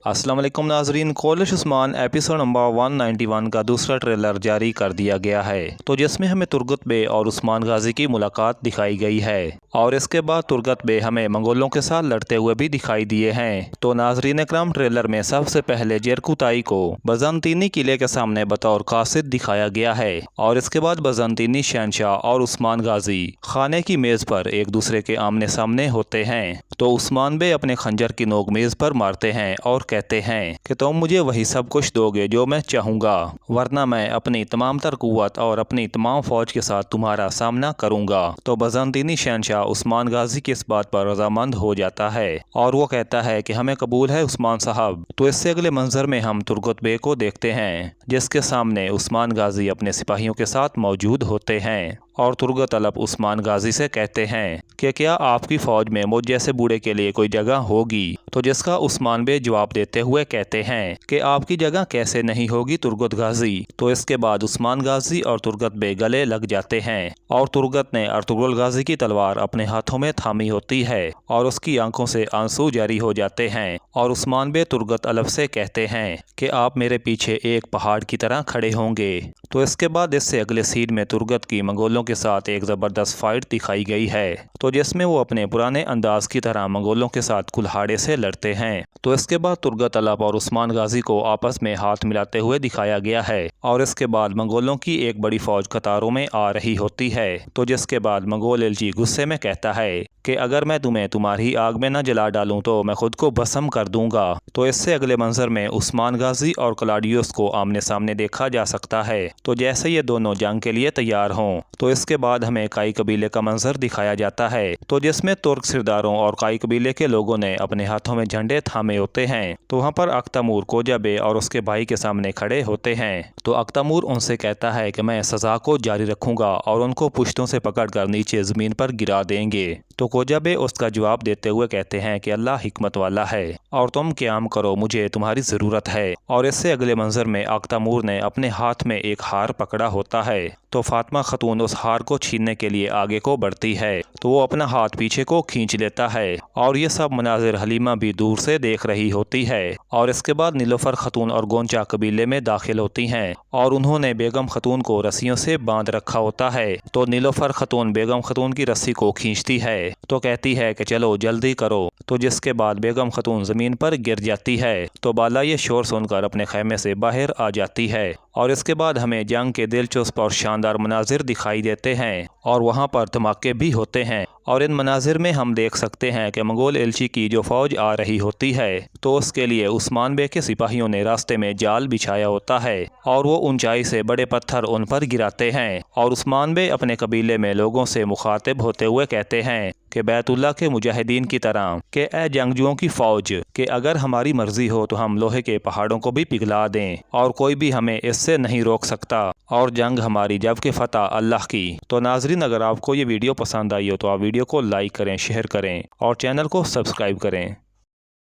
अस्सलाम वालेकुम नाजरीन। कोलिश उस्मान एपिसोड नंबर 191 का दूसरा ट्रेलर जारी कर दिया गया है, तो जिसमें हमें तुर्गत बे और उस्मान गाजी की मुलाकात दिखाई गई है और इसके बाद तुर्गत बे हमें मंगोलों के साथ लड़ते हुए भी दिखाई दिए हैं। तो नाजरीन इकराम, ट्रेलर में सबसे पहले जेरकुताई को बजंतीनी किले के सामने बतौर कासिद दिखाया गया है और इसके बाद बजंतीनी शहनशाह और उस्मान गाजी खाने की मेज पर एक दूसरे के आमने सामने होते हैं। तो उस्मान बे अपने खंजर की नोक मेज पर मारते हैं और कहते हैं कि तुम मुझे वही सब कुछ दोगे जो मैं चाहूंगा, वरना मैं अपनी तमाम तर कुव्वत और अपनी तमाम फौज के साथ तुम्हारा सामना करूंगा। तो बजंतीनी शहनशाह उस्मान गाजी की इस बात पर रजामंद हो जाता है और वो कहता है कि हमें कबूल है उस्मान साहब। तो इससे अगले मंजर में हम तुर्गत बे को देखते हैं, जिसके सामने उस्मान गाजी अपने सिपाहियों के साथ मौजूद होते हैं और तुर्गत अलब उस्मान गाजी से कहते हैं कि क्या आपकी फौज में मुझ जैसे बूढ़े के लिए कोई जगह होगी। तो जिसका उस्मान बे जवाब देते हुए कहते हैं कि आपकी जगह कैसे नहीं होगी तुर्गत गाजी। तो इसके बाद उस्मान गाजी और तुर्गत बे गले लग जाते हैं और तुर्गत ने अर्तुगरुल गाजी की तलवार अपने हाथों में थामी होती है और उसकी आंखों से आंसू जारी हो जाते हैं और उस्मान बे तुर्गत अलब से कहते हैं कि आप मेरे पीछे एक पहाड़ की तरह खड़े होंगे। तो इसके बाद इससे अगले सीन में तुर्गत की मंगोलों के साथ एक ज़बरदस्त फाइट दिखाई गई है, तो जिसमें वो अपने पुराने अंदाज की तरह मंगोलों के साथ कुल्हाड़े से लड़ते हैं। तो इसके बाद तुर्गत अलब और उस्मान गाजी को आपस में हाथ मिलाते हुए दिखाया गया है और इसके बाद मंगोलों की एक बड़ी फौज कतारों में आ रही होती है। तो जिसके बाद मंगोल एलची गुस्से में कहता है कि अगर मैं तुम्हें तुम्हारी आग में न जला डालूं तो मैं खुद को भस्म कर दूंगा। तो इससे अगले मंजर में उस्मान गाजी और क्लाडियोस को आमने सामने देखा जा सकता है। तो जैसे ये दोनों जंग के लिए तैयार हों, तो इसके बाद हमें काई कबीले का मंजर दिखाया जाता है, तो जिसमें तुर्क सिरदारों और काई कबीले के लोगों ने अपने हाथों में झंडे थामे होते हैं। तो वहाँ पर अख्तमूर कोजा बे और उसके भाई के सामने खड़े होते हैं। तो अख्तमूर उनसे कहता है कि मैं सजा को जारी रखूंगा और उनको पुश्तों से पकड़कर नीचे जमीन पर गिरा देंगे। तो कोजा बे उसका जवाब देते हुए कहते हैं कि अल्लाह हिकमत वाला है और तुम क़याम करो, मुझे तुम्हारी ज़रूरत है। और इससे अगले मंजर में अख्तमूर ने अपने हाथ में एक हार पकड़ा होता है। तो फातिमा खतून उस हार को छीनने के लिए आगे को बढ़ती है, तो वो अपना हाथ पीछे को खींच लेता है और ये सब मनाजिर हलीमा भी दूर से देख रही होती है। और इसके बाद नीलोफर खतून और गोंचा कबीले में दाखिल होती हैं और उन्होंने बेगम खतून को रस्सियों से बांध रखा होता है। तो नीलोफर खतून बेगम खतून की रस्सी को खींचती है, तो कहती है कि चलो जल्दी करो। तो जिसके बाद बेगम खतून जमीन पर गिर जाती है। तो बाला ये शोर सुनकर अपने खैमे से बाहर आ जाती है और इसके बाद हमें जंग के दिलचस्प और शानदार मनाजिर दिखाई देते हैं और वहाँ पर धमाके भी होते हैं। और इन मनाजिर में हम देख सकते हैं कि मंगोल एलची की जो फौज आ रही होती है, तो उसके लिए उस्मान बे के सिपाहियों ने रास्ते में जाल बिछाया होता है और वो ऊंचाई से बड़े पत्थर उन पर गिराते हैं। और उस्मान बे अपने कबीले में लोगों से मुखातिब होते हुए कहते हैं कि बैतुल्लाह के मुजाहिदीन की तरह कि ए जंगजुओं की फौज, कि अगर हमारी मर्जी हो तो हम लोहे के पहाड़ों को भी पिघला दें और कोई भी हमें इससे नहीं रोक सकता और जंग हमारी जबकि फतह अल्लाह की। तो नाजरीन, अगर आपको ये वीडियो पसंद आई हो तो आप वीडियो को लाइक करें, शेयर करें और चैनल को सब्सक्राइब करें।